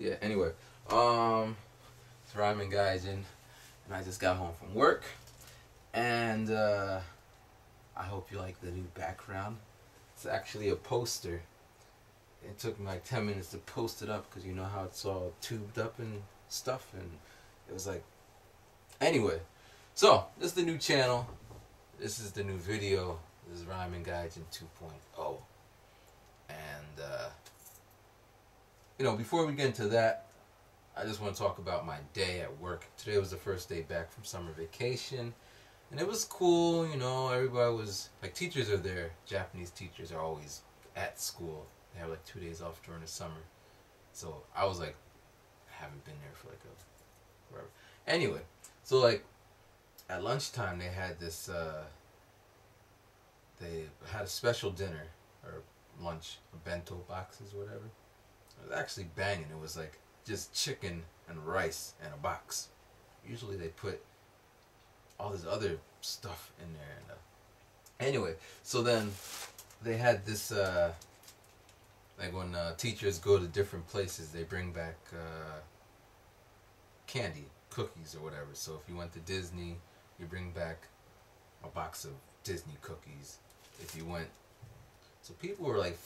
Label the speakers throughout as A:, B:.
A: Yeah, anyway. It's Ryman Gaijin, and I just got home from work. And I hope you like the new background. It's actually a poster. It took me like 10 minutes to post it up because you know how it's all tubed up and stuff. And it was like... Anyway, so this is the new channel. This is the new video. This is Ryman Gaijin 2.0. And, you know, before we get into that, I just want to talk about my day at work. Today was the first day back from summer vacation. And it was cool, you know, everybody was, like, teachers are there. Japanese teachers are always at school. They have like 2 days off during the summer. So I was like, I haven't been there for like a, whatever. Anyway, so like, at lunchtime they had this, they had a special dinner, or lunch, bento boxes or whatever. It was actually banging. It was like just chicken and rice and a box. Usually they put all this other stuff in there. And, anyway, so then they had this, like when teachers go to different places, they bring back candy, cookies or whatever. So if you went to Disney, you bring back a box of Disney cookies. If you went, so people were like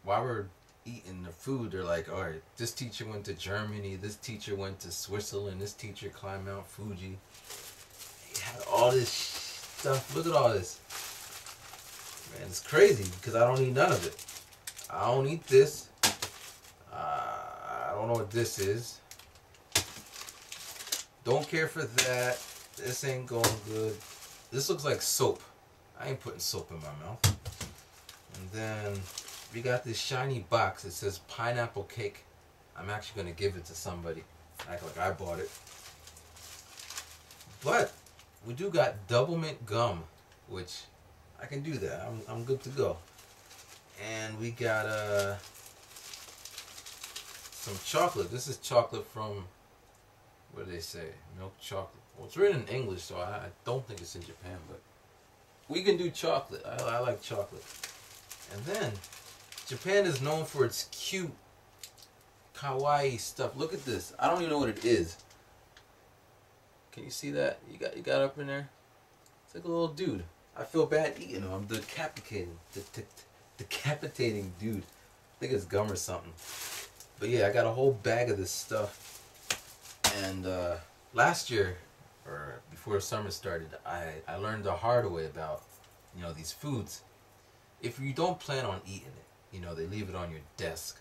A: while we're eating the food, they're like, all right, this teacher went to Germany, this teacher went to Switzerland, this teacher climbed Mount Fuji. They had all this stuff. Look at all this. Man, it's crazy because I don't eat none of it. I don't eat this. I don't know what this is. Don't care for that. This ain't going good. This looks like soap. I ain't putting soap in my mouth. And then we got this shiny box. It says pineapple cake. I'm actually going to give it to somebody. Act like I bought it. But we do got double mint gum, which I can do that. I'm good to go. And we got some chocolate. This is chocolate from, what do they say? Milk chocolate. Well, it's written in English, so I don't think it's in Japan, but we can do chocolate. I like chocolate. And then, Japan is known for its cute, kawaii stuff. Look at this. I don't even know what it is. Can you see that? You got up in there? It's like a little dude. I feel bad eating him. I'm decapitating. Decapitating dude. I think it's gum or something. But yeah, I got a whole bag of this stuff. And last year, or before summer started, I learned the hard way about, you know, these foods. If you don't plan on eating it, you know, they leave it on your desk.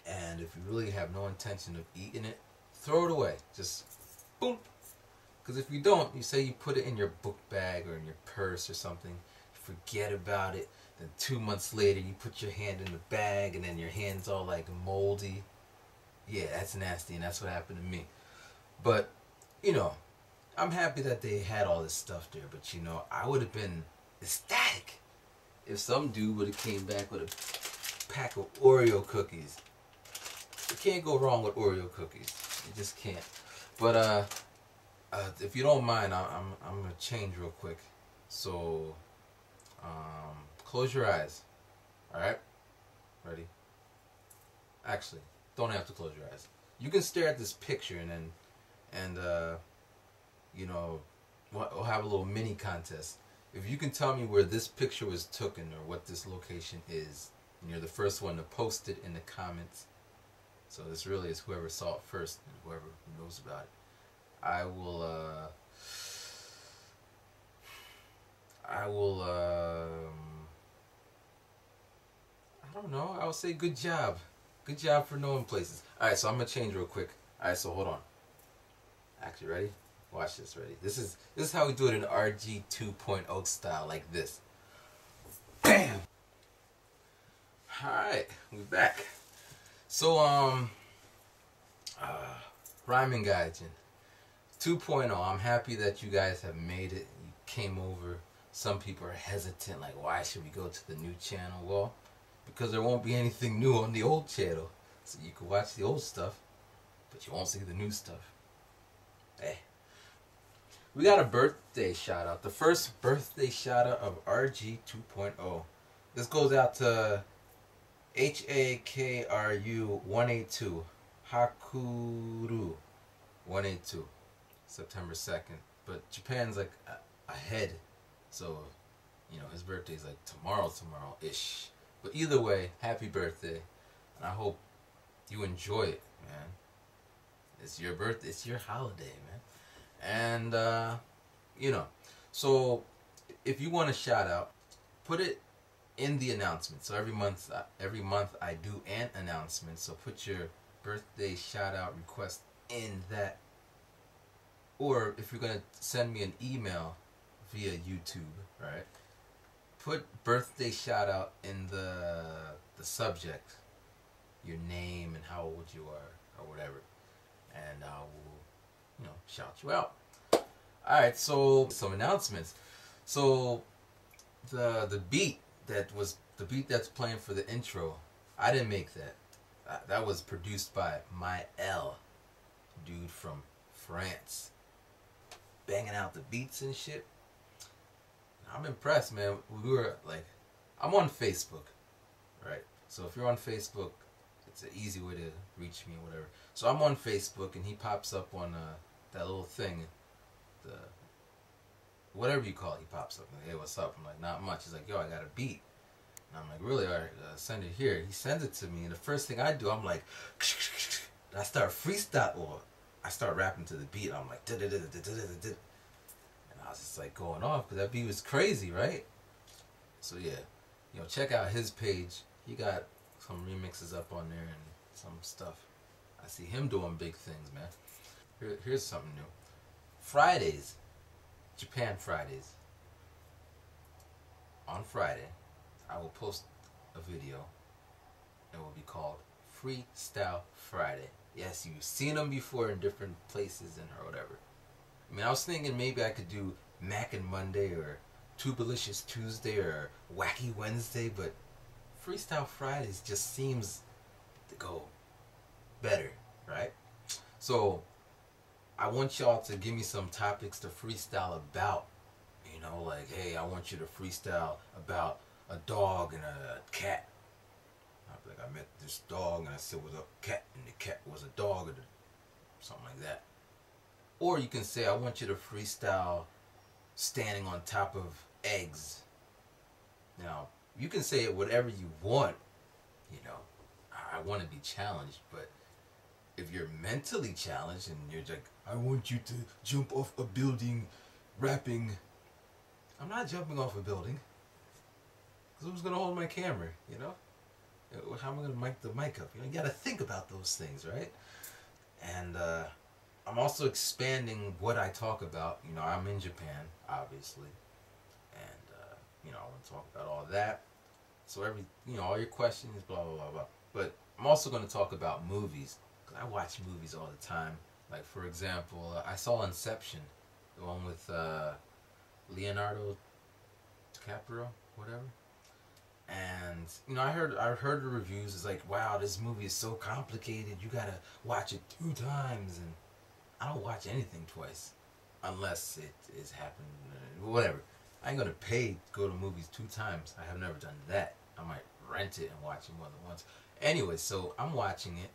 A: And if you really have no intention of eating it, throw it away. Just boom. Because if you don't, you say you put it in your book bag or in your purse or something, you forget about it. Then 2 months later, you put your hand in the bag and then your hand's all like moldy. Yeah, that's nasty, and that's what happened to me. But, you know, I'm happy that they had all this stuff there. But, you know, I would have been ecstatic if some dude would have came back with a pack of Oreo cookies. You can't go wrong with Oreo cookies. You just can't. But, if you don't mind, I'm going to change real quick. So, close your eyes. Alright? Ready? Actually, don't have to close your eyes. You can stare at this picture and you know, we'll have a little mini contest. If you can tell me where this picture was taken or what this location is, and you're the first one to post it in the comments. So this really is whoever saw it first and whoever knows about it. I will I don't know. I will say good job. Good job for knowing places. Alright, so I'm going to change real quick. Alright, so hold on. Actually, ready? Watch this, ready? This is how we do it in RG 2.0 style, like this. Bam! Alright, we're back. So, Ryman Gaijin 2.0. I'm happy that you guys have made it. You came over. Some people are hesitant, like, why should we go to the new channel? Well, because there won't be anything new on the old channel. So you can watch the old stuff, but you won't see the new stuff. Hey. We got a birthday shout out. The first birthday shout out of RG 2.0. This goes out to Hakru 182. Hakuru 182. September 2nd. But Japan's like ahead. So, you know, his birthday's like tomorrow-ish. But either way, happy birthday. And I hope you enjoy it, man. It's your birthday. It's your holiday, man. And, you know, so if you want a shout out, put it in the announcement. So every month I do an announcement. So put your birthday shout out request in that. Or if you're gonna send me an email via YouTube, right? Put birthday shout out in the subject, your name and how old you are or whatever, and I will, you know, shout you out. All right, so some announcements. So the beat that's playing for the intro, I didn't make that. That was produced by my dude from France, banging out the beats and shit. I'm impressed, man. We were like, I'm on Facebook, right? So if you're on Facebook, it's an easy way to reach me or whatever. So I'm on Facebook, and he pops up on that little thing, the whatever you call it. He pops up and, hey, what's up? I'm like, not much. He's like, yo, I got a beat. And I'm like, really? All right, send it here. He sends it to me, and the first thing I do, I'm like, I start freestyle, or I start rapping to the beat. I'm like, and I was just like going off because that beat was crazy, right? So yeah, you know, check out his page. He got some remixes up on there and some stuff. I see him doing big things, man. Here's something new. Fridays, Japan Fridays. On Friday, I will post a video. It will be called Freestyle Friday. Yes, you've seen them before in different places and or whatever. I mean, I was thinking maybe I could do Mackin' Monday or Tubalicious Tuesday or Wacky Wednesday, but Freestyle Fridays just seems to go better, right? So I want y'all to give me some topics to freestyle about. You know, like, hey, I want you to freestyle about a dog and a cat. I'll be like, I met this dog and I said, was a cat, and the cat was a dog, or something like that. Or you can say, I want you to freestyle standing on top of eggs. Now, you can say it whatever you want. You know, I want to be challenged, but if you're mentally challenged and you're like, I want you to jump off a building rapping, I'm not jumping off a building. Because who's going to hold my camera, you know? How am I going to mic the mic up? You know, you got to think about those things, right? And I'm also expanding what I talk about. You know, I'm in Japan, obviously. And, you know, I want to talk about all that. So all your questions, blah, blah, blah, blah. But I'm also going to talk about movies. Because I watch movies all the time. Like, for example, I saw Inception. The one with Leonardo DiCaprio, whatever. And, you know, I heard the reviews. It's like, wow, this movie is so complicated. You got to watch it 2 times. And I don't watch anything twice. Unless it is happening. Whatever. I ain't going to pay to go to movies 2 times. I have never done that. I might rent it and watch it more than once. Anyway, so I'm watching it.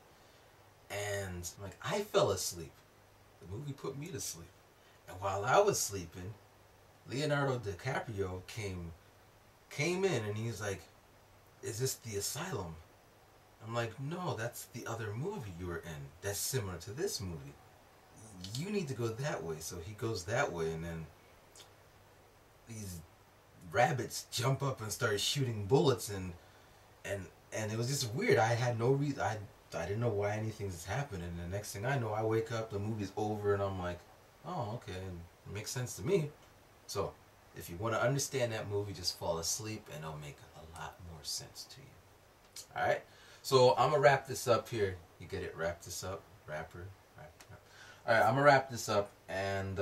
A: And, like, I fell asleep. The movie put me to sleep. And while I was sleeping, Leonardo DiCaprio came in and he's like, is this the asylum? I'm like, no, that's the other movie you were in. That's similar to this movie. You need to go that way. So he goes that way, and then these rabbits jump up and start shooting bullets, and it was just weird. I had no reason. I didn't know why anything's happening. And the next thing I know, I wake up, the movie's over, and I'm like, oh, okay, it makes sense to me. So if you want to understand that movie, just fall asleep and it'll make a lot more sense to you. Alright? So I'm going to wrap this up here. You get it? Wrap this up. Rapper. Alright, I'm going to wrap this up. And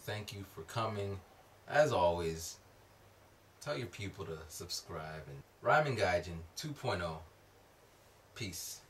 A: thank you for coming. As always, tell your people to subscribe. And Rhyming Gaijin 2.0. Peace.